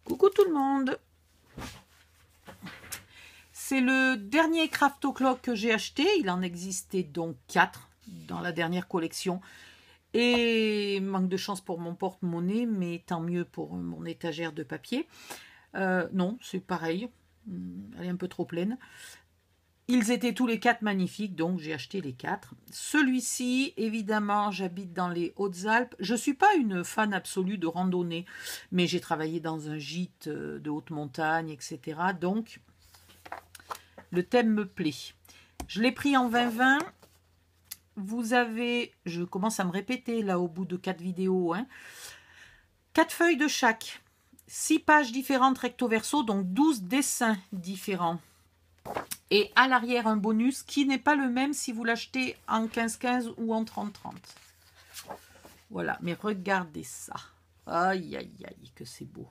Coucou tout le monde. C'est le dernier Craft O'Clock que j'ai acheté. Il en existait donc 4 dans la dernière collection. Et manque de chance pour mon porte-monnaie, mais tant mieux pour mon étagère de papier. Non, c'est pareil. Elle est un peu trop pleine. Ils étaient tous les 4 magnifiques, donc j'ai acheté les 4. Celui-ci, évidemment, j'habite dans les Hautes-Alpes. Je ne suis pas une fan absolue de randonnée, mais j'ai travaillé dans un gîte de haute montagne, etc. Donc, le thème me plaît. Je l'ai pris en 2020. Vous avez, je commence à me répéter là au bout de 4 vidéos, 4 feuilles de chaque, 6 pages différentes recto verso, donc 12 dessins différents. Et à l'arrière, un bonus qui n'est pas le même si vous l'achetez en 15-15 ou en 30-30. Voilà, mais regardez ça. Aïe, aïe, aïe, que c'est beau.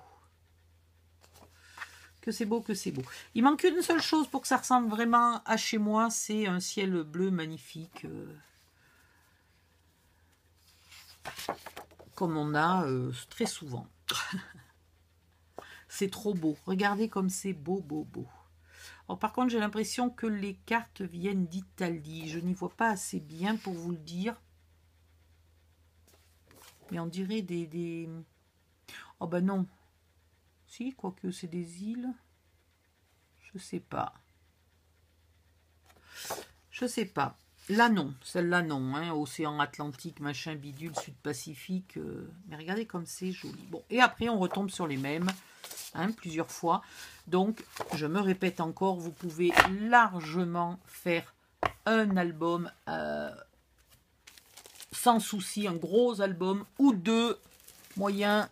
Que c'est beau, que c'est beau. Il manque une seule chose pour que ça ressemble vraiment à chez moi, c'est un ciel bleu magnifique. Comme on a très souvent. C'est trop beau. Regardez comme c'est beau, beau, beau. Alors, par contre, j'ai l'impression que les cartes viennent d'Italie. Je n'y vois pas assez bien pour vous le dire. Mais on dirait des... Oh ben non. Si, quoique c'est des îles. Je sais pas. Je sais pas. Là non, celle-là non. Océan Atlantique, machin, bidule, Sud-Pacifique. Mais regardez comme c'est joli. Bon, et après on retombe sur les mêmes. Plusieurs fois. Donc, je me répète encore, vous pouvez largement faire un album sans souci, un gros album, ou 2 moyens.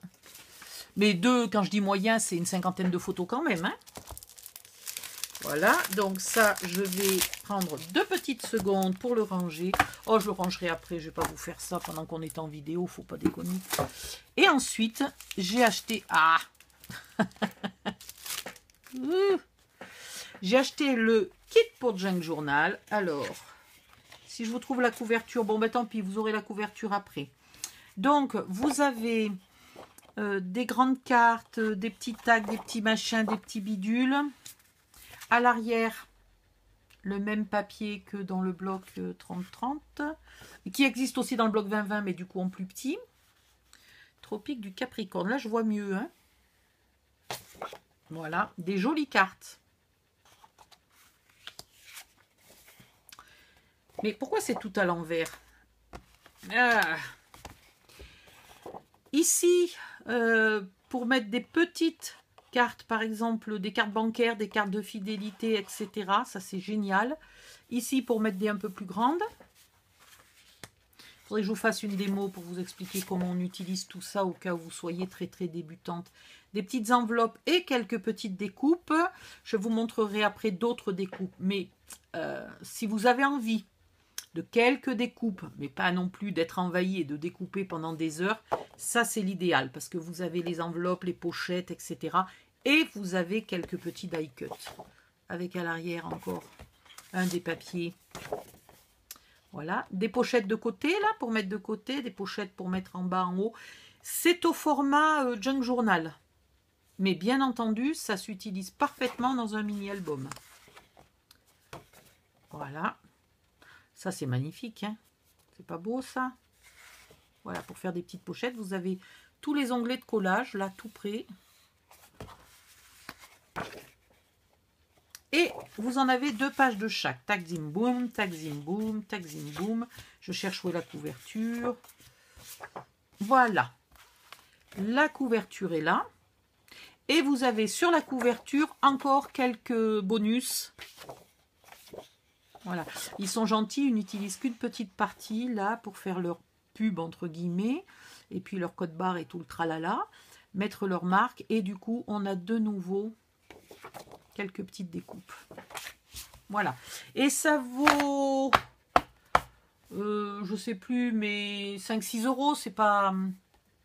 Mais 2, quand je dis moyen, c'est une 50aine de photos quand même. Voilà, donc ça, je vais prendre 2 petites secondes pour le ranger. Oh, je le rangerai après, je ne vais pas vous faire ça pendant qu'on est en vidéo, faut pas déconner. Et ensuite, j'ai acheté... Ah j'ai acheté le kit pour Junk Journal. Alors, si je vous trouve la couverture, bon ben tant pis, vous aurez la couverture après. Donc, vous avez des grandes cartes, des petits tags, des petits machins, des petits bidules. À l'arrière, le même papier que dans le bloc 30-30, qui existe aussi dans le bloc 20-20, mais du coup en plus petit. Tropique du Capricorne. Là, je vois mieux. Voilà, des jolies cartes. Mais pourquoi c'est tout à l'envers? Ici, pour mettre des petites cartes, par exemple, des cartes bancaires, des cartes de fidélité, etc. Ça, c'est génial. Ici, pour mettre des un peu plus grandes. Il faudrait que je vous fasse une démo pour vous expliquer comment on utilise tout ça au cas où vous soyez très très débutante. Des petites enveloppes et quelques petites découpes. Je vous montrerai après d'autres découpes. Mais si vous avez envie de quelques découpes, mais pas non plus d'être envahi et de découper pendant des heures, ça c'est l'idéal parce que vous avez les enveloppes, les pochettes, etc. Et vous avez quelques petits die cuts. Avec à l'arrière encore un des papiers. Voilà, des pochettes de côté là pour mettre de côté, des pochettes pour mettre en bas, en haut. C'est au format Junk Journal. Mais bien entendu, ça s'utilise parfaitement dans un mini-album. Voilà. Ça, c'est magnifique. C'est pas beau, ça? Voilà, pour faire des petites pochettes, vous avez tous les onglets de collage, là, tout près. Et vous en avez 2 pages de chaque. Tac, zim, boum, tac, zim, boum, tac, zim, boum. Je cherche où est la couverture. Voilà. La couverture est là. Et vous avez sur la couverture encore quelques bonus. Voilà. Ils sont gentils, ils n'utilisent qu'une petite partie là pour faire leur pub entre guillemets. Et puis leur code barre et tout le tralala. Mettre leur marque. Et du coup, on a de nouveau quelques petites découpes. Voilà. Et ça vaut, je sais plus, mais 5-6 €. C'est pas...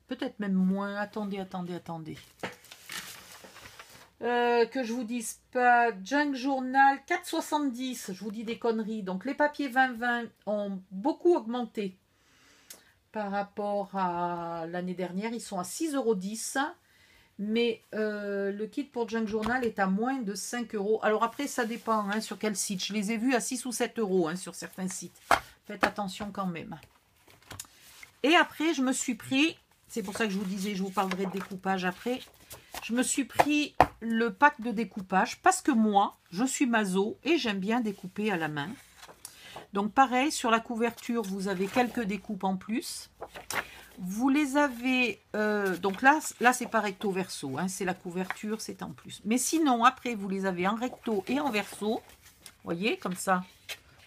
Peut-être même moins. Attendez. Que je vous dise pas, Junk Journal 4,70, je vous dis des conneries. Donc les papiers 20-20 ont beaucoup augmenté par rapport à l'année dernière. Ils sont à 6,10 €. Mais le kit pour Junk Journal est à moins de 5 euros. Alors après, ça dépend hein, sur quel site. Je les ai vus à 6 ou 7 euros hein, sur certains sites. Faites attention quand même. Et après, je me suis pris, c'est pour ça que je vous disais, je vous parlerai de découpage après. Je me suis pris le pack de découpage parce que moi, je suis maso et j'aime bien découper à la main. Donc pareil, sur la couverture, vous avez quelques découpes en plus. Vous les avez, donc là c'est pas recto verso, hein, c'est la couverture, c'est en plus. Mais sinon, après, vous les avez en recto et en verso. Voyez, comme ça,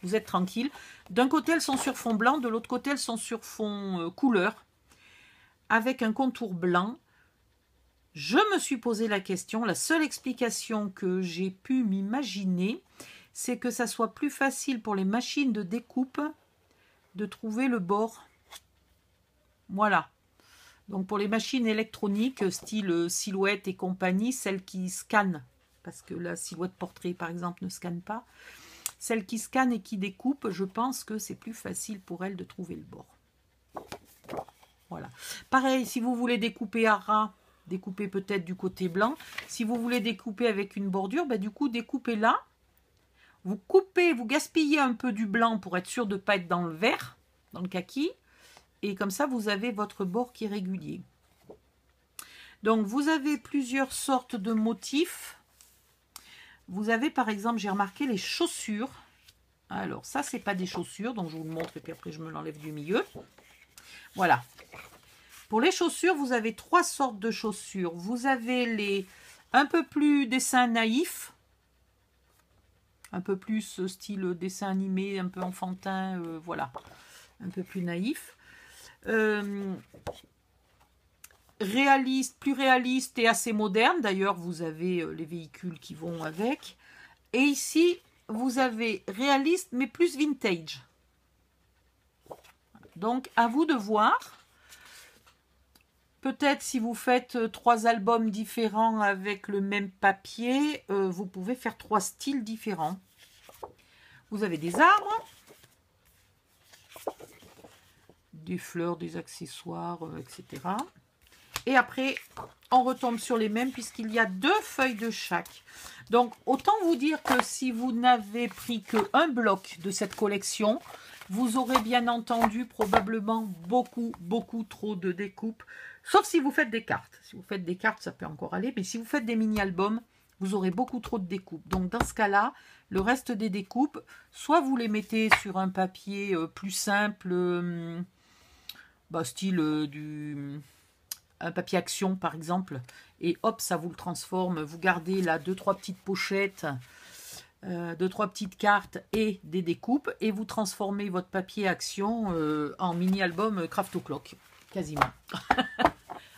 vous êtes tranquille. D'un côté, elles sont sur fond blanc, de l'autre côté, elles sont sur fond couleur, avec un contour blanc. Je me suis posé la question, la seule explication que j'ai pu m'imaginer, c'est que ça soit plus facile pour les machines de découpe de trouver le bord. Voilà. Donc pour les machines électroniques, style Silhouette et compagnie, celles qui scannent, parce que la Silhouette Portrait par exemple ne scanne pas, celles qui scannent et qui découpent, je pense que c'est plus facile pour elles de trouver le bord. Voilà. Pareil, si vous voulez découper à ras, découpez peut-être du côté blanc. Si vous voulez découper avec une bordure, du coup découpez là. Vous coupez, vous gaspillez un peu du blanc pour être sûr de ne pas être dans le vert, dans le kaki. Et comme ça, vous avez votre bord qui est régulier. Donc, vous avez plusieurs sortes de motifs. Vous avez, par exemple, j'ai remarqué les chaussures. Alors, ça, c'est pas des chaussures. Donc, je vous le montre et puis après, je me l'enlève du milieu. Voilà. Pour les chaussures, vous avez 3 sortes de chaussures. Vous avez les un peu plus dessin naïf. Un peu plus style dessin animé, un peu enfantin. Voilà. Un peu plus naïf. Réaliste, plus réaliste et assez moderne. D'ailleurs, vous avez les véhicules qui vont avec. Et ici, vous avez réaliste, mais plus vintage. Donc, à vous de voir. Peut-être si vous faites 3 albums différents avec le même papier, vous pouvez faire 3 styles différents. Vous avez des arbres. Des fleurs, des accessoires, etc. Et après, on retombe sur les mêmes puisqu'il y a 2 feuilles de chaque. Donc, autant vous dire que si vous n'avez pris qu'un bloc de cette collection, vous aurez bien entendu probablement beaucoup trop de découpes. Sauf si vous faites des cartes. Si vous faites des cartes, ça peut encore aller. Mais si vous faites des mini-albums, vous aurez beaucoup trop de découpes. Donc, dans ce cas-là, le reste des découpes, soit vous les mettez sur un papier plus simple, style un papier action par exemple, et hop, ça vous le transforme. Vous gardez là 2-3 petites pochettes, 2-3 petites cartes et des découpes, et vous transformez votre papier action en mini-album Craft O'Clock, quasiment.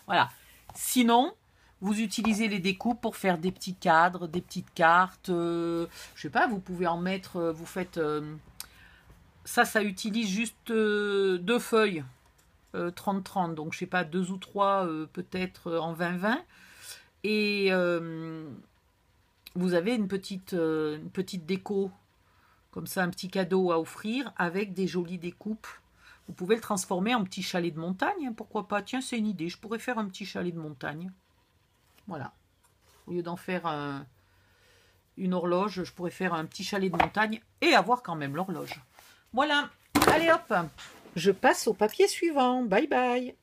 Voilà. Sinon, vous utilisez les découpes pour faire des petits cadres, des petites cartes. Je sais pas, vous pouvez en mettre, vous faites... ça utilise juste 2 feuilles. 30-30, donc je sais pas, 2 ou 3 peut-être en 20-20, et vous avez une petite déco comme ça, un petit cadeau à offrir avec des jolies découpes. Vous pouvez le transformer en petit chalet de montagne, hein, pourquoi pas. Tiens, c'est une idée, je pourrais faire un petit chalet de montagne, voilà, au lieu d'en faire une horloge, je pourrais faire un petit chalet de montagne et avoir quand même l'horloge. Voilà, allez hop, je passe au papier suivant. Bye bye.